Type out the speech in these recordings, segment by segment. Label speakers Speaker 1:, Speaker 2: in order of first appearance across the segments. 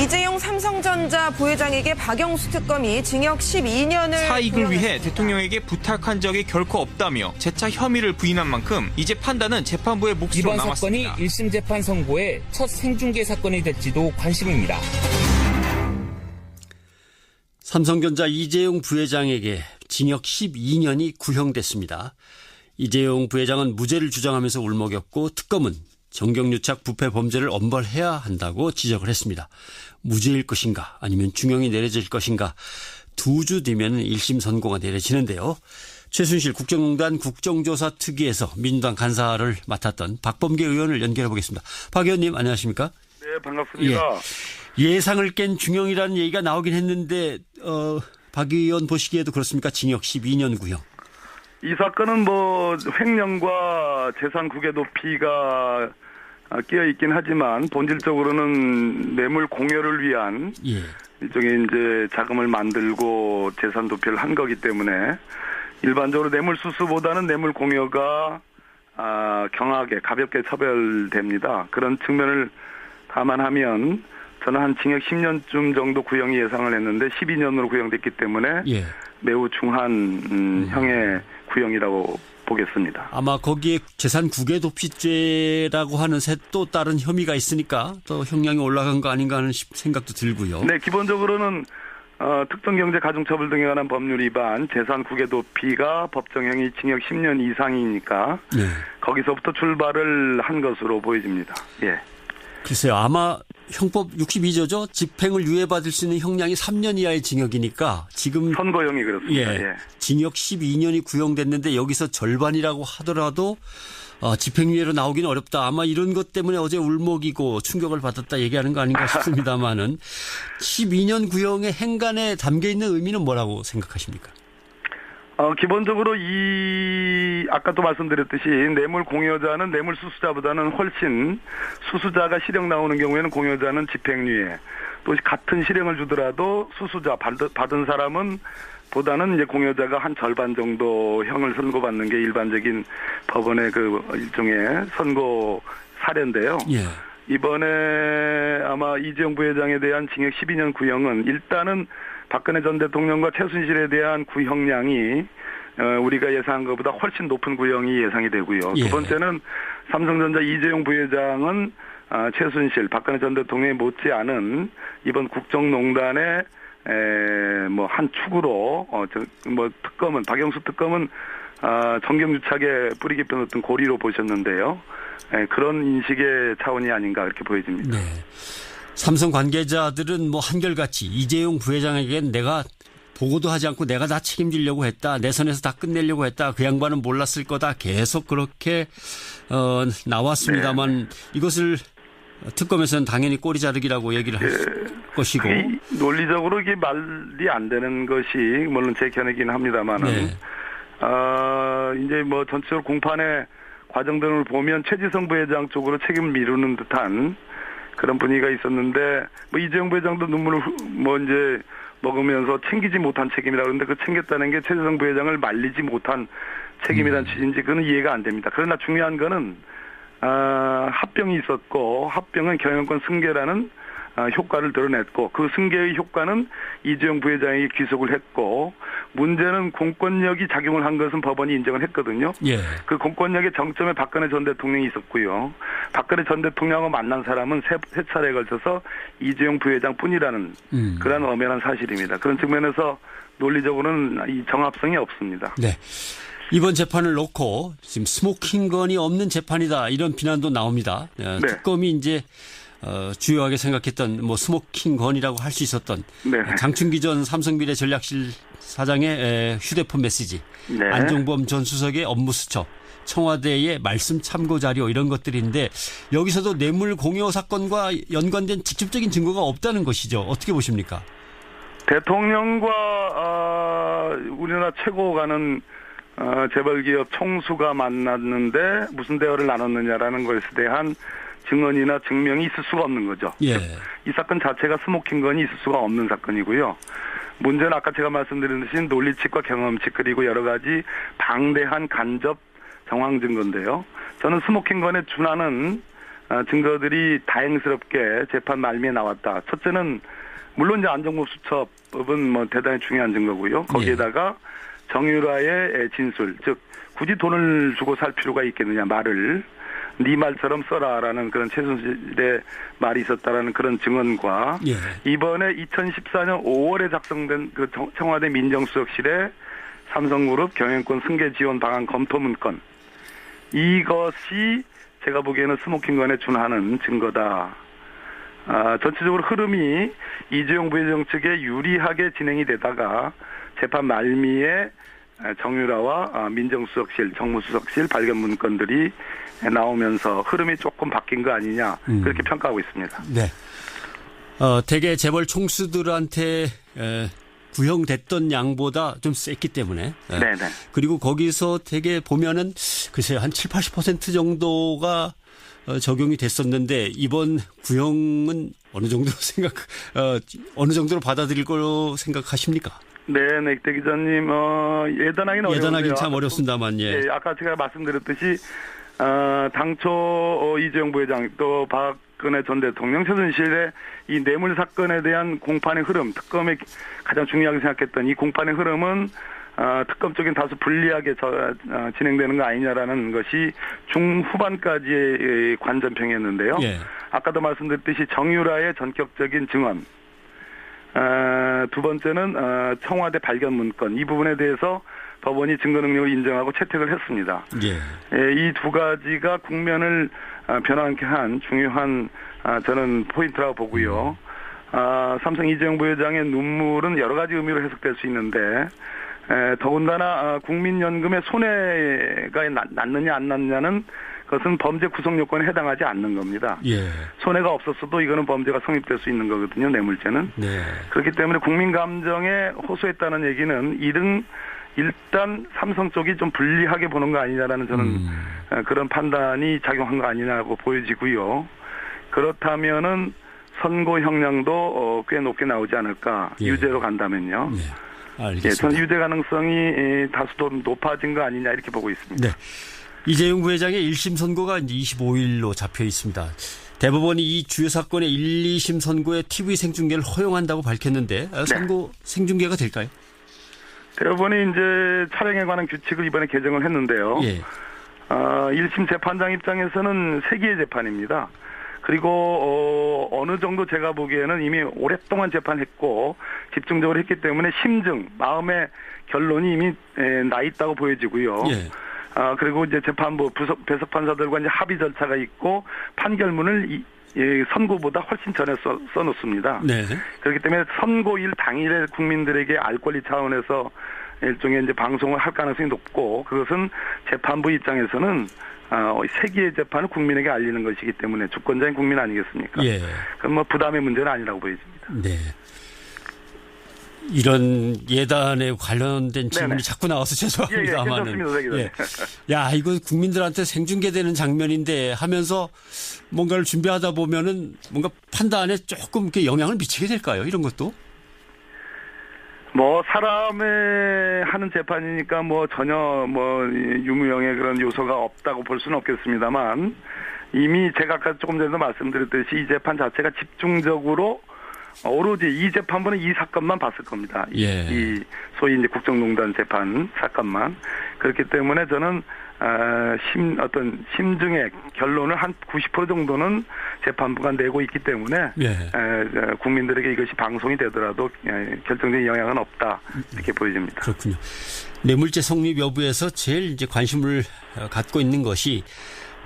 Speaker 1: 이재용 삼성전자 부회장에게 박영수 특검이 징역 12년을
Speaker 2: 사익을 위해 대통령에게 부탁한 적이 결코 없다며 재차 혐의를 부인한 만큼 이제 판단은 재판부의 몫으로
Speaker 3: 이번
Speaker 2: 남았습니다.
Speaker 3: 사건이 1심 재판 선고의 첫 생중계 사건이 될지도 관심입니다.
Speaker 4: 삼성전자 이재용 부회장에게 징역 12년이 구형됐습니다. 이재용 부회장은 무죄를 주장하면서 울먹였고 특검은 정경유착 부패 범죄를 엄벌해야 한다고 지적을 했습니다. 무죄일 것인가 아니면 중형이 내려질 것인가 2주 뒤면 1심 선고가 내려지는데요. 최순실 국정농단 국정조사 특위에서 민주당 간사를 맡았던 박범계 의원을 연결해 보겠습니다. 박 의원님 안녕하십니까?
Speaker 5: 네, 반갑습니다.
Speaker 4: 예상을 깬 중형이라는 얘기가 나오긴 했는데 박 의원 보시기에도 그렇습니까? 징역 12년 구형.
Speaker 5: 이 사건은 횡령과 재산 국외 도피가 끼어 있긴 하지만 본질적으로는 뇌물 공여를 위한 일종의 이제 자금을 만들고 재산 도피를 한 거기 때문에 일반적으로 뇌물 수수보다는 뇌물 공여가 경하게 가볍게 처벌됩니다. 그런 측면을 감안하면 저는 한 징역 10년쯤 정도 구형이 예상을 했는데 12년으로 구형됐기 때문에 매우 중한 형의 구형이라고 보겠습니다.
Speaker 4: 아마 거기에 재산 국외 도피죄라고 하는 또 다른 혐의가 있으니까 또 형량이 올라간 거 아닌가 하는 생각도 들고요.
Speaker 5: 네, 기본적으로는 특정경제가중처벌 등에 관한 법률 위반, 재산 국외 도피가 법정형이 징역 10년 이상이니까 거기서부터 출발을 한 것으로 보여집니다. 예.
Speaker 4: 글쎄요. 아마 형법 62조죠. 집행을 유예받을 수 있는 형량이 3년 이하의 징역이니까 지금
Speaker 5: 선고형이 그렇습니다.
Speaker 4: 징역 12년이 구형됐는데 여기서 절반이라고 하더라도 집행유예로 나오기는 어렵다. 아마 이런 것 때문에 어제 울먹이고 충격을 받았다 얘기하는 거 아닌가 싶습니다만은 12년 구형의 행간에 담겨있는 의미는 뭐라고 생각하십니까?
Speaker 5: 기본적으로 아까도 말씀드렸듯이 뇌물 공여자는 뇌물 수수자보다는 훨씬 수수자가 실형 나오는 경우에는 공여자는 집행유예, 또 같은 실형을 주더라도 수수자 받은 사람은 보다는 이제 공여자가 한 절반 정도 형을 선고받는 게 일반적인 법원의 그 일종의 선고 사례인데요. 이번에 아마 이재용 부회장에 대한 징역 12년 구형은 일단은 박근혜 전 대통령과 최순실에 대한 구형량이 우리가 예상한 것보다 훨씬 높은 구형이 예상이 되고요. 두 번째는 삼성전자 이재용 부회장은 최순실, 박근혜 전 대통령이 못지않은 이번 국정농단의 한 축으로 특검은 박영수 특검은 정경유착에 뿌리 깊은 어떤 고리로 보셨는데요. 그런 인식의 차원이 아닌가 이렇게 보여집니다.
Speaker 4: 삼성 관계자들은 한결같이 이재용 부회장에겐 내가 보고도 하지 않고 내가 다 책임지려고 했다. 내 선에서 다 끝내려고 했다. 그 양반은 몰랐을 거다. 계속 그렇게 나왔습니다만 이것을 특검에서는 당연히 꼬리 자르기라고 얘기를 할 것이고.
Speaker 5: 논리적으로 이게 말이 안 되는 것이 물론 제 견해긴 합니다만은 이제 전체적으로 공판의 과정 등을 보면 최지성 부회장 쪽으로 책임을 미루는 듯한 그런 분위기가 있었는데 이재용 부회장도 눈물을 이제 먹으면서 챙기지 못한 책임이라고 하는데 그 챙겼다는 게 최재성 부회장을 말리지 못한 책임이라는 취지인지 그건 이해가 안 됩니다. 그러나 중요한 거는 합병이 있었고 합병은 경영권 승계라는 효과를 드러냈고 그 승계의 효과는 이재용 부회장에게 귀속을 했고 문제는 공권력이 작용을 한 것은 법원이 인정을 했거든요. 그 공권력의 정점에 박근혜 전 대통령이 있었고요. 박근혜 전 대통령하고 만난 사람은 세 차례에 걸쳐서 이재용 부회장뿐이라는 그런 엄연한 사실입니다. 그런 측면에서 논리적으로는 이 정합성이 없습니다.
Speaker 4: 이번 재판을 놓고 지금 스모킹건이 없는 재판이다 이런 비난도 나옵니다. 특검이 이제 주요하게 생각했던 스모킹건이라고 할 수 있었던 장충기 전 삼성미래 전략실 사장의 휴대폰 메시지, 안종범 전 수석의 업무 수첩, 청와대의 말씀 참고 자료 이런 것들인데 여기서도 뇌물 공여 사건과 연관된 직접적인 증거가 없다는 것이죠. 어떻게 보십니까?
Speaker 5: 대통령과 우리나라 최고 가는 재벌기업 총수가 만났는데 무슨 대화를 나눴느냐라는 것에 대한 증언이나 증명이 있을 수가 없는 거죠. 이 사건 자체가 스모킹건이 있을 수가 없는 사건이고요. 문제는 아까 제가 말씀드린 듯이 논리칙과 경험칙 그리고 여러 가지 방대한 간접 정황 증거인데요. 저는 스모킹건에 준하는 증거들이 다행스럽게 재판 말미에 나왔다. 첫째는 물론 이제 안정범 수첩은 뭐 대단히 중요한 증거고요. 거기에다가 정유라의 진술, 즉 굳이 돈을 주고 살 필요가 있겠느냐 말을 네 말처럼 써라라는 그런 최순실의 말이 있었다라는 그런 증언과 이번에 2014년 5월에 작성된 그 청와대 민정수석실의 삼성그룹 경영권 승계 지원 방안 검토 문건, 이것이 제가 보기에는 스모킹건에 준하는 증거다. 전체적으로 흐름이 이재용 부회장 측에 유리하게 진행이 되다가 재판 말미에 정유라와 민정수석실, 정무수석실 발견 문건들이 나오면서 흐름이 조금 바뀐 거 아니냐 그렇게 평가하고 있습니다.
Speaker 4: 네. 대개 재벌 총수들한테 구형됐던 양보다 좀 셌기 때문에.
Speaker 5: 네네.
Speaker 4: 그리고 거기서 대개 보면은 글쎄요 한 70-80% 정도가 적용이 됐었는데 이번 구형은 어느 정도로 어느 정도로 받아들일 거로 생각하십니까?
Speaker 5: 네, 대 기자님, 예단하기는 어려운데요.
Speaker 4: 예단하기는 참 어렵습니다만, 예.
Speaker 5: 예, 아까 제가 말씀드렸듯이, 당초 이재용 부회장 또 박근혜 전 대통령 최순실의 이 뇌물 사건에 대한 공판의 흐름, 특검에 가장 중요하게 생각했던 이 공판의 흐름은 특검 쪽엔 다소 불리하게 진행되는 거 아니냐라는 것이 중후반까지의 관전평이었는데요.
Speaker 4: 예.
Speaker 5: 아까도 말씀드렸듯이 정유라의 전격적인 증언, 두 번째는 청와대 발견 문건, 이 부분에 대해서 법원이 증거 능력을 인정하고 채택을 했습니다. 예. 이 두 가지가 국면을 변화하게 한 중요한 저는 포인트라고 보고요. 삼성 이재용 부회장의 눈물은 여러 가지 의미로 해석될 수 있는데 더군다나 국민연금의 손해가 났느냐 안 났느냐는 그것은 범죄 구성 요건에 해당하지 않는 겁니다.
Speaker 4: 예.
Speaker 5: 손해가 없었어도 이거는 범죄가 성립될 수 있는 거거든요. 뇌물죄는.
Speaker 4: 네.
Speaker 5: 그렇기 때문에 국민 감정에 호소했다는 얘기는 일단 삼성 쪽이 좀 불리하게 보는 거 아니냐라는 저는 그런 판단이 작용한 거 아니냐고 보여지고요. 그렇다면은 선고 형량도 꽤 높게 나오지 않을까.
Speaker 4: 예.
Speaker 5: 유죄로 간다면요.
Speaker 4: 네. 알겠습니다.
Speaker 5: 예, 저는 유죄 가능성이 다소 높아진 거 아니냐 이렇게 보고 있습니다.
Speaker 4: 네. 이재용 부회장의 1심 선고가 이제 25일로 잡혀 있습니다. 대법원이 이 주요 사건의 1, 2심 선고에 TV 생중계를 허용한다고 밝혔는데 선고 생중계가 될까요?
Speaker 5: 대법원이 이제 촬영에 관한 규칙을 이번에 개정을 했는데요.
Speaker 4: 예.
Speaker 5: 1심 재판장 입장에서는 세기의 재판입니다. 그리고 어느 정도 제가 보기에는 이미 오랫동안 재판했고 집중적으로 했기 때문에 심증, 마음의 결론이 이미 나 있다고 보여지고요.
Speaker 4: 예.
Speaker 5: 그리고 이제 재판부 배석 판사들과 이제 합의 절차가 있고 판결문을 선고보다 훨씬 전에 써놓습니다.
Speaker 4: 네.
Speaker 5: 그렇기 때문에 선고일 당일에 국민들에게 알 권리 차원에서 일종의 이제 방송을 할 가능성이 높고 그것은 재판부 입장에서는 세기의 재판을 국민에게 알리는 것이기 때문에 주권자인 국민 아니겠습니까?
Speaker 4: 예.
Speaker 5: 그럼 뭐 부담의 문제는 아니라고 보여집니다.
Speaker 4: 네. 이런 예단에 관련된 질문이
Speaker 5: 네네.
Speaker 4: 자꾸 나와서 죄송합니다만은.
Speaker 5: 괜찮습니다.
Speaker 4: 야, 이거 국민들한테 생중계되는 장면인데 하면서 뭔가를 준비하다 보면은 뭔가 판단에 조금 이렇게 영향을 미치게 될까요? 이런 것도?
Speaker 5: 뭐 사람의 하는 재판이니까 뭐 전혀 뭐 유무형의 그런 요소가 없다고 볼 수는 없겠습니다만 이미 제가 아까 조금 전에도 말씀드렸듯이 이 재판 자체가 집중적으로 오로지 이 재판부는 이 사건만 봤을 겁니다.
Speaker 4: 예.
Speaker 5: 이 소위 이제 국정농단 재판 사건만. 그렇기 때문에 저는 어떤 심증의 결론을 한 90% 정도는 재판부가 내고 있기 때문에
Speaker 4: 예.
Speaker 5: 국민들에게 이것이 방송이 되더라도 결정적인 영향은 없다 이렇게 보여집니다.
Speaker 4: 그렇군요. 뇌물죄 성립 여부에서 제일 이제 관심을 갖고 있는 것이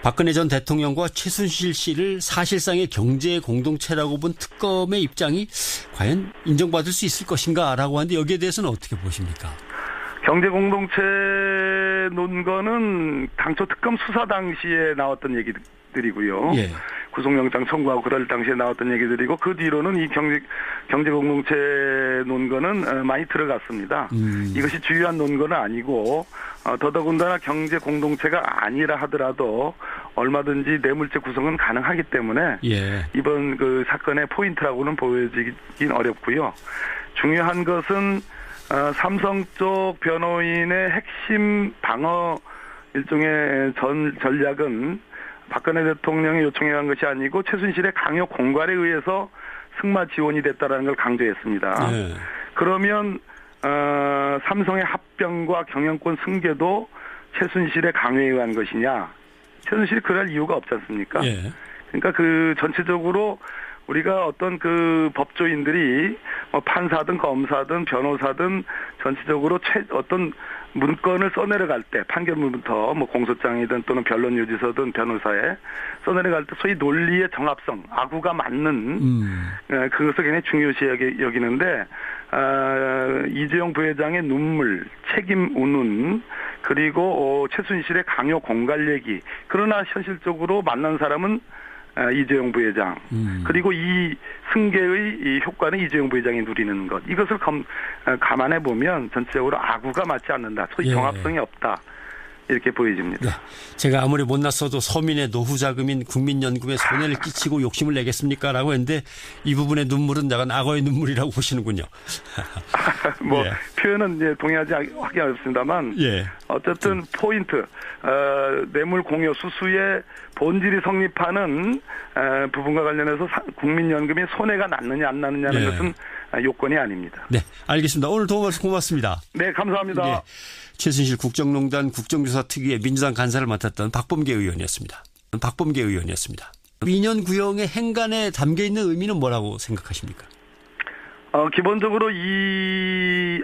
Speaker 4: 박근혜 전 대통령과 최순실 씨를 사실상의 경제 공동체라고 본 특검의 입장이 과연 인정받을 수 있을 것인가라고 하는데 여기에 대해서는 어떻게 보십니까?
Speaker 5: 경제 공동체 논거는 당초 특검 수사 당시에 나왔던 얘기들이고요.
Speaker 4: 예.
Speaker 5: 구속영장 청구하고 그럴 당시에 나왔던 얘기들이고 그 뒤로는 이 경제 공동체 논거는 많이 들어갔습니다. 이것이 주요한 논거는 아니고 더더군다나 경제 공동체가 아니라 하더라도 얼마든지 뇌물죄 구성은 가능하기 때문에
Speaker 4: 예.
Speaker 5: 이번 그 사건의 포인트라고는 보여지긴 어렵고요. 중요한 것은 삼성 쪽 변호인의 핵심 방어 일종의 전략은 박근혜 대통령이 요청해 간 것이 아니고 최순실의 강요 공갈에 의해서 승마 지원이 됐다라는 걸 강조했습니다.
Speaker 4: 네.
Speaker 5: 그러면 삼성의 합병과 경영권 승계도 최순실의 강요에 의한 것이냐? 최순실이 그럴 이유가 없지 않습니까?
Speaker 4: 예.
Speaker 5: 그러니까 그 전체적으로 우리가 어떤 그 법조인들이 뭐 판사든 검사든 변호사든 전체적으로 어떤 문건을 써내려갈 때 판결문부터 뭐 공소장이든 또는 변론 유지서든 변호사에 써내려갈 때 소위 논리의 정합성, 아구가 맞는 그것을 굉장히 중요시 여기는데 이재용 부회장의 눈물, 책임 운운 그리고 최순실의 강요 공갈 얘기 그러나 현실적으로 만난 사람은 이재용 부회장 그리고 이 승계의 이 효과는 이재용 부회장이 누리는 것 이것을 감안해 보면 전체적으로 아구가 맞지 않는다. 소위
Speaker 4: 예.
Speaker 5: 정합성이 없다. 이렇게 보여집니다.
Speaker 4: 네. 제가 아무리 못났어도 서민의 노후 자금인 국민연금에 손해를 끼치고 욕심을 내겠습니까? 라고 했는데 이 부분의 눈물은 약간 악어의 눈물이라고 보시는군요.
Speaker 5: 뭐
Speaker 4: 예.
Speaker 5: 표현은 이제 동의하지 하기 어렵습니다만
Speaker 4: 예.
Speaker 5: 어쨌든 포인트 뇌물 공여 수수의 본질이 성립하는 부분과 관련해서 국민연금이 손해가 났느냐 안 났느냐는
Speaker 4: 예.
Speaker 5: 것은 요건이 아닙니다.
Speaker 4: 네, 알겠습니다. 오늘 도움 말씀 고맙습니다.
Speaker 5: 네, 감사합니다.
Speaker 4: 예. 최순실 국정농단 국정조사 특위의 민주당 간사를 맡았던 박범계 의원이었습니다. 2년 구형의 행간에 담겨 있는 의미는 뭐라고 생각하십니까?
Speaker 5: 기본적으로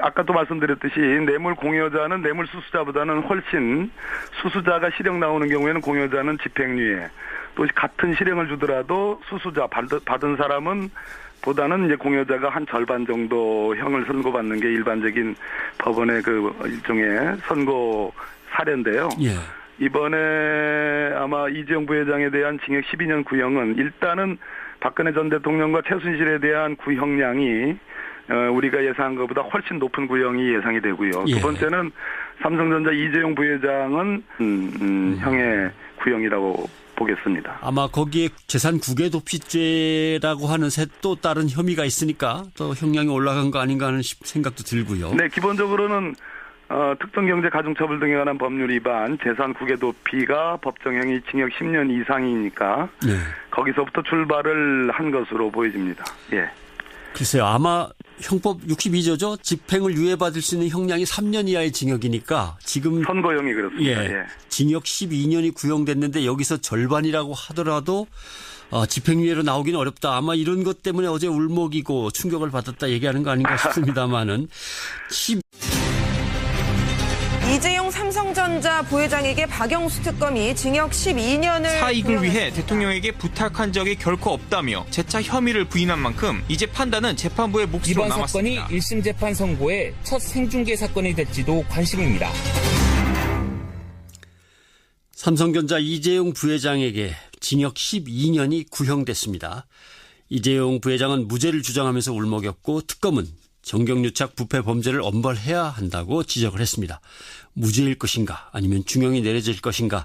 Speaker 5: 아까도 말씀드렸듯이 뇌물 공여자는 뇌물 수수자보다는 훨씬 수수자가 실형 나오는 경우에는 공여자는 집행유예 또 같은 실형을 주더라도 수수자 받은 사람은 보다는 이제 공여자가 한 절반 정도 형을 선고받는 게 일반적인 법원의 그 일종의 선고 사례인데요.
Speaker 4: 예.
Speaker 5: 이번에 아마 이재용 부회장에 대한 징역 12년 구형은 일단은 박근혜 전 대통령과 최순실에 대한 구형량이 우리가 예상한 것보다 훨씬 높은 구형이 예상이 되고요.
Speaker 4: 예.
Speaker 5: 두 번째는 삼성전자 이재용 부회장은 형의 구형이라고 보겠습니다.
Speaker 4: 아마 거기에 재산 국외 도피죄라고 하는 또 다른 혐의가 있으니까 또 형량이 올라간 거 아닌가 하는 생각도 들고요.
Speaker 5: 네, 기본적으로는 특정경제가중처벌 등에 관한 법률 위반, 재산 국외 도피가 법정형이 징역 10년 이상이니까
Speaker 4: 네.
Speaker 5: 거기서부터 출발을 한 것으로 보여집니다. 예.
Speaker 4: 글쎄요. 아마 형법 62조죠. 집행을 유예받을 수 있는 형량이 3년 이하의 징역이니까 지금
Speaker 5: 선고형이 그렇습니다.
Speaker 4: 예,
Speaker 5: 예.
Speaker 4: 징역 12년이 구형됐는데 여기서 절반이라고 하더라도 집행유예로 나오기는 어렵다. 아마 이런 것 때문에 어제 울먹이고 충격을 받았다 얘기하는 거 아닌가 싶습니다만은
Speaker 1: 이재용 삼성전자 부회장에게 박영수 특검이 징역 12년을
Speaker 2: 사익을 위해 대통령에게 부탁한 적이 결코 없다며 재차 혐의를 부인한 만큼 이제 판단은 재판부의 몫으로
Speaker 3: 이번
Speaker 2: 남았습니다.
Speaker 3: 사건이 1심 재판 선고의 첫 생중계 사건이 될지도 관심입니다.
Speaker 4: 삼성전자 이재용 부회장에게 징역 12년이 구형됐습니다. 이재용 부회장은 무죄를 주장하면서 울먹였고 특검은 정경유착 부패 범죄를 엄벌해야 한다고 지적을 했습니다. 무죄일 것인가 아니면 중형이 내려질 것인가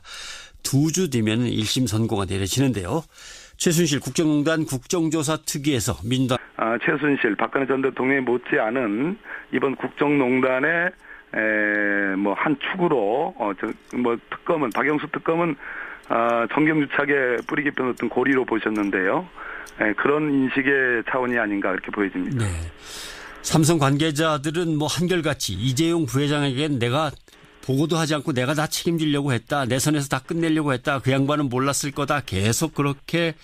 Speaker 4: 2주 뒤면 1심 선고가 내려지는데요. 최순실 국정농단 국정조사 특위에서 민주당
Speaker 5: 최순실 박근혜 전 대통령이 못지않은 이번 국정농단의 뭐 한 축으로 특검은 박영수 특검은 정경유착에 뿌리 깊은 어떤 고리로 보셨는데요. 그런 인식의 차원이 아닌가 그렇게 보여집니다.
Speaker 4: 네. 삼성 관계자들은 뭐 한결같이 이재용 부회장에겐 내가 보고도 하지 않고 내가 다 책임지려고 했다. 내 선에서 다 끝내려고 했다. 그 양반은 몰랐을 거다. 계속 그렇게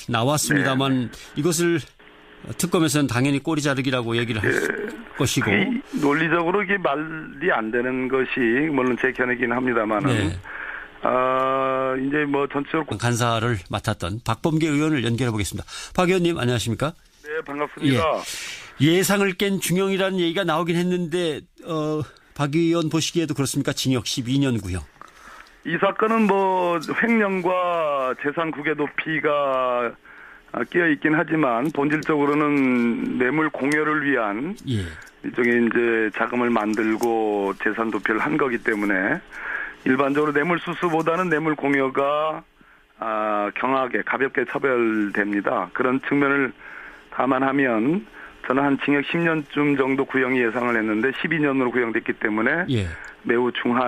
Speaker 4: 나왔습니다만 이것을 특검에서는 당연히 꼬리 자르기라고 얘기를 할 것이고.
Speaker 5: 논리적으로 이게 말이 안 되는 것이 물론 제 견해긴 합니다만은
Speaker 4: 네.
Speaker 5: 이제 뭐 전체적으로
Speaker 4: 간사를 맡았던 박범계 의원을 연결해 보겠습니다. 박 의원님 안녕하십니까?
Speaker 5: 네, 반갑습니다.
Speaker 4: 예상을 깬 중형이라는 얘기가 나오긴 했는데 박 의원 보시기에도 그렇습니까? 징역 12년 구형.
Speaker 5: 이 사건은 뭐 횡령과 재산 국외 도피가 끼어 있긴 하지만 본질적으로는 뇌물 공여를 위한
Speaker 4: 예.
Speaker 5: 일종의 이제 자금을 만들고 재산 도피를 한 거기 때문에 일반적으로 뇌물 수수보다는 뇌물 공여가 경하게 가볍게 처벌됩니다. 그런 측면을 감안하면 저는 한 징역 10년쯤 정도 구형이 예상을 했는데 12년으로 구형됐기 때문에
Speaker 4: 예.
Speaker 5: 매우 중한